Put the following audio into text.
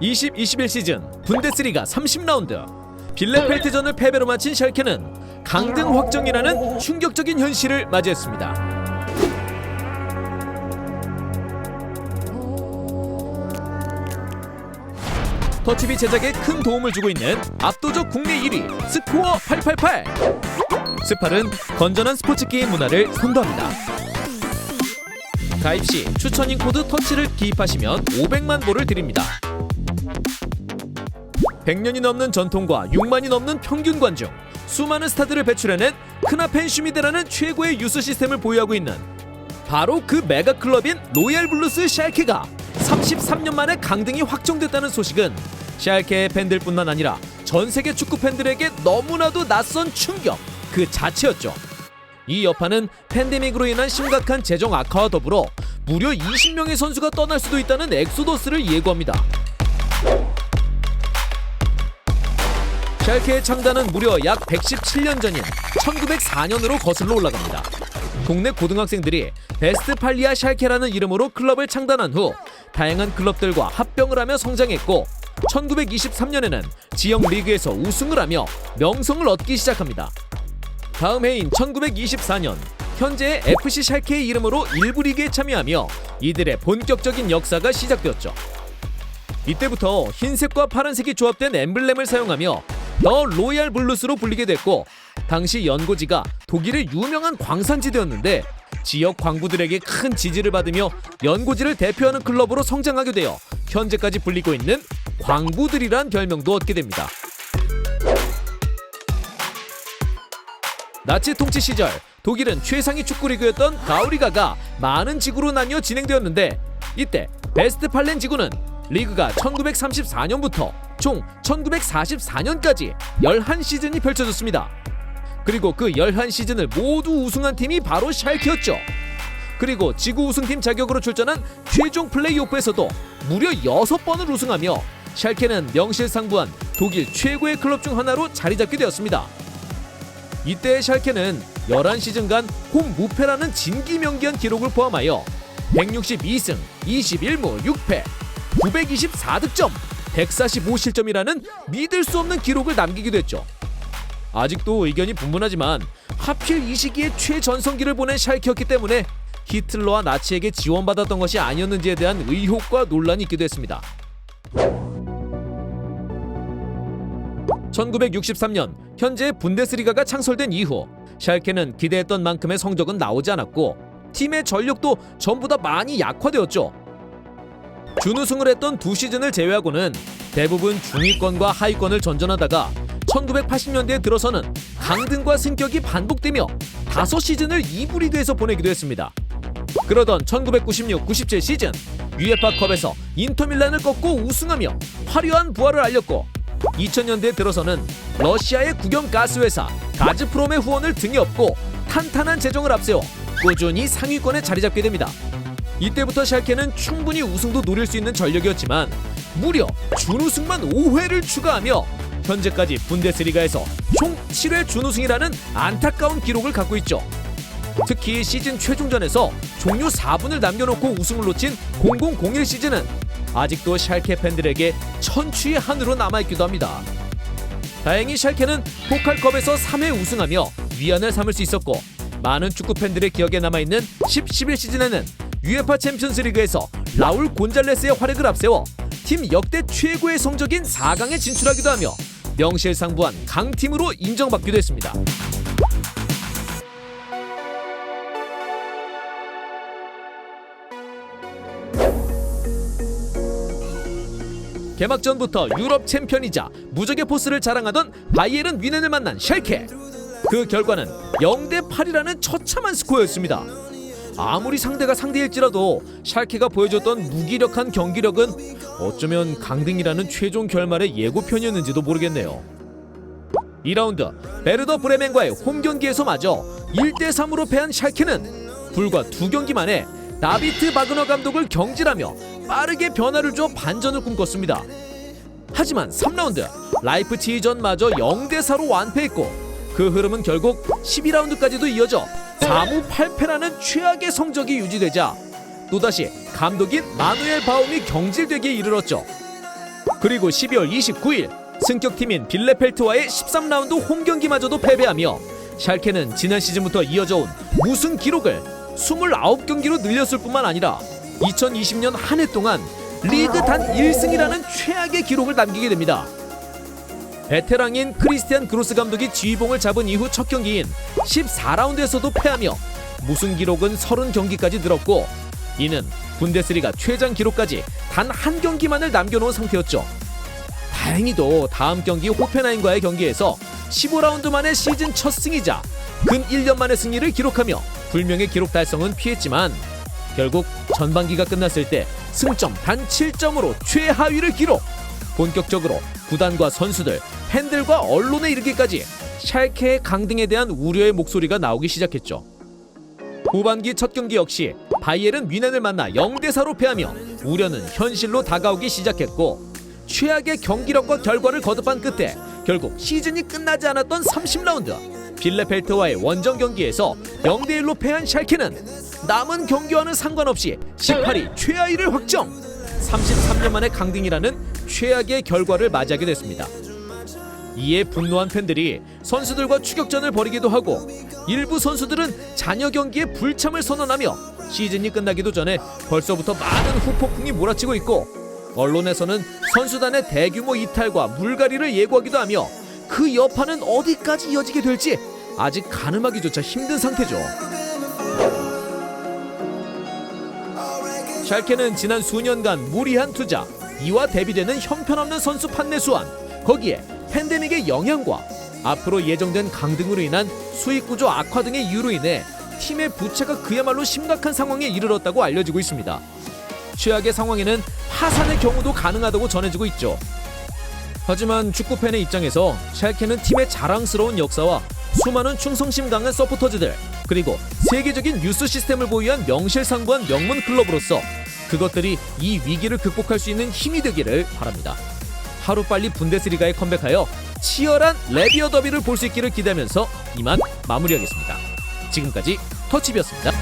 20-21 시즌 분데스리가 30라운드 빌레펠트전을 패배로 마친 샬케는 강등 확정이라는 충격적인 현실을 맞이했습니다. 터치비 제작에 큰 도움을 주고 있는 압도적 국내 1위 스코어 888. 스팔은 건전한 스포츠 게임 문화를 선도합니다. 가입 시 추천인 코드 터치를 기입하시면 500만 볼을 드립니다. 100년이 넘는 전통과 6만이 넘는 평균 관중, 수많은 스타들을 배출해낸 크나펜슈미데라는 최고의 유스 시스템을 보유하고 있는 바로 그 메가 클럽인 로얄 블루스 샬케가 33년 만에 강등이 확정됐다는 소식은 샬케의 팬들뿐만 아니라 전 세계 축구 팬들에게 너무나도 낯선 충격 그 자체였죠. 이 여파는 팬데믹으로 인한 심각한 재정 악화와 더불어 무려 20명의 선수가 떠날 수도 있다는 엑소더스를 예고합니다. 샬케의 창단은 무려 약 117년 전인 1904년으로 거슬러 올라갑니다. 국내 고등학생들이 베스트팔리아 샬케라는 이름으로 클럽을 창단한 후 다양한 클럽들과 합병을 하며 성장했고 1923년에는 지역 리그에서 우승을 하며 명성을 얻기 시작합니다. 다음 해인 1924년 현재의 FC 샬케의 이름으로 일부 리그에 참여하며 이들의 본격적인 역사가 시작되었죠. 이때부터 흰색과 파란색이 조합된 엠블렘을 사용하며 더 로얄 블루스로 불리게 됐고 당시 연고지가 독일의 유명한 광산지대였는데 지역 광부들에게 큰 지지를 받으며 연고지를 대표하는 클럽으로 성장하게 되어 현재까지 불리고 있는 광부들이란 별명도 얻게 됩니다. 나치 통치 시절 독일은 최상위 축구리그였던 가우리가가 많은 지구로 나뉘어 진행되었는데 이때 베스트팔렌 지구는 리그가 1934년부터 총 1944년까지 11시즌이 펼쳐졌습니다. 그리고 그 11시즌을 모두 우승한 팀이 바로 샬케였죠. 그리고 지구 우승팀 자격으로 출전한 최종 플레이오프에서도 무려 6번을 우승하며 샬케는 명실상부한 독일 최고의 클럽 중 하나로 자리잡게 되었습니다. 이때의 샬케는 11시즌간 홈 무패라는 진기명기한 기록을 포함하여 162승, 21무, 6패, 924득점, 145실점이라는 믿을 수 없는 기록을 남기기도 했죠. 아직도 의견이 분분하지만 하필 이 시기에 최전성기를 보낸 샬케였기 때문에 히틀러와 나치에게 지원받았던 것이 아니었는지에 대한 의혹과 논란이 있기도 했습니다. 1963년 현재 분데스리가가 창설된 이후 샬케는 기대했던 만큼의 성적은 나오지 않았고 팀의 전력도 전부 다 많이 약화되었죠. 준우승을 했던 두 시즌을 제외하고는 대부분 중위권과 하위권을 전전하다가 1980년대에 들어서는 강등과 승격이 반복되며 5시즌을 2부 리그에서 보내기도 했습니다. 그러던 1996-97 시즌 UEFA컵에서 인터밀란을 꺾고 우승하며 화려한 부활을 알렸고 2000년대에 들어서는 러시아의 국영 가스회사 가즈프롬의 후원을 등에 업고 탄탄한 재정을 앞세워 꾸준히 상위권에 자리 잡게 됩니다. 이때부터 샬케는 충분히 우승도 노릴 수 있는 전력이었지만 무려 준우승만 5회를 추가하며 현재까지 분데스리가에서 총 7회 준우승이라는 안타까운 기록을 갖고 있죠. 특히 시즌 최종전에서 종료 4분을 남겨놓고 우승을 놓친 0001 시즌은 아직도 샬케 팬들에게 천추의 한으로 남아있기도 합니다. 다행히 샬케는 포칼컵에서 3회 우승하며 위안을 삼을 수 있었고 많은 축구 팬들의 기억에 남아있는 10-11 시즌에는 UEFA 챔피언스 리그에서 라울 곤잘레스의 활약을 앞세워 팀 역대 최고의 성적인 4강에 진출하기도 하며 명실상부한 강팀으로 인정받기도 했습니다. 개막전부터 유럽 챔피언이자 무적의 포스를 자랑하던 바이에른 뮌헨을 만난 샬케. 그 결과는 0-8이라는 처참한 스코어였습니다. 아무리 상대가 상대일지라도 샬케가 보여줬던 무기력한 경기력은 어쩌면 강등이라는 최종 결말의 예고편이었는지도 모르겠네요. 2라운드 베르더 브레멘과의 홈경기에서마저 1-3으로 패한 샬케는 불과 2경기 만에 다비트 바그너 감독을 경질하며 빠르게 변화를 줘 반전을 꿈꿨습니다. 하지만 3라운드 라이프치히전마저 0-4로 완패했고 그 흐름은 결국 12라운드까지도 이어져 4무 8패라는 최악의 성적이 유지되자 또다시 감독인 마누엘 바움이 경질되기에 이르렀죠. 그리고 12월 29일 승격팀인 빌레펠트와의 13라운드 홈경기마저도 패배하며 샬케는 지난 시즌부터 이어져 온 무승 기록을 29경기로 늘렸을 뿐만 아니라 2020년 한 해 동안 리그 단 1승이라는 최악의 기록을 남기게 됩니다. 베테랑인 크리스티안 그로스 감독이 지휘봉을 잡은 이후 첫 경기인 14라운드에서도 패하며 무승 기록은 30경기까지 늘었고, 이는 분데스리가 최장 기록까지 단 한 경기만을 남겨놓은 상태였죠. 다행히도 다음 경기 호펜하임과의 경기에서 15라운드 만에 시즌 첫 승이자 근 1년 만의 승리를 기록하며 불명의 기록 달성은 피했지만 결국 전반기가 끝났을 때 승점 단 7점으로 최하위를 기록. 본격적으로 구단과 선수들, 팬들과 언론에 이르기까지 샬케의 강등에 대한 우려의 목소리가 나오기 시작했죠. 후반기 첫 경기 역시 바이에른 뮌헨을 만나 0대4로 패하며 우려는 현실로 다가오기 시작했고, 최악의 경기력과 결과를 거듭한 끝에 결국 시즌이 끝나지 않았던 30라운드 빌레펠트와의 원정 경기에서 0대1로 패한 샬케는 남은 경기와는 상관없이 18위 최하위를 확정. 33년 만의 강등이라는 최악의 결과를 맞이하게 됐습니다. 이에 분노한 팬들이 선수들과 추격전을 벌이기도 하고, 일부 선수들은 잔여 경기에 불참을 선언하며 시즌이 끝나기도 전에 벌써부터 많은 후폭풍이 몰아치고 있고, 언론에서는 선수단의 대규모 이탈과 물갈이를 예고하기도 하며 그 여파는 어디까지 이어지게 될지 아직 가늠하기조차 힘든 상태죠. 샬케는 지난 수년간 무리한 투자, 이와 대비되는 형편없는 선수 판매 수완, 거기에 팬데믹의 영향과 앞으로 예정된 강등으로 인한 수익 구조 악화 등의 이유로 인해 팀의 부채가 그야말로 심각한 상황에 이르렀다고 알려지고 있습니다. 최악의 상황에는 파산의 경우도 가능하다고 전해지고 있죠. 하지만 축구팬의 입장에서 샬케는 팀의 자랑스러운 역사와 수많은 충성심 강한 서포터즈들, 그리고 세계적인 뉴스 시스템을 보유한 명실상부한 명문 클럽으로서 그것들이 이 위기를 극복할 수 있는 힘이 되기를 바랍니다. 하루빨리 분데스리가에 컴백하여 치열한 레비어 더비를 볼 수 있기를 기대하면서 이만 마무리하겠습니다. 지금까지 터치비였습니다.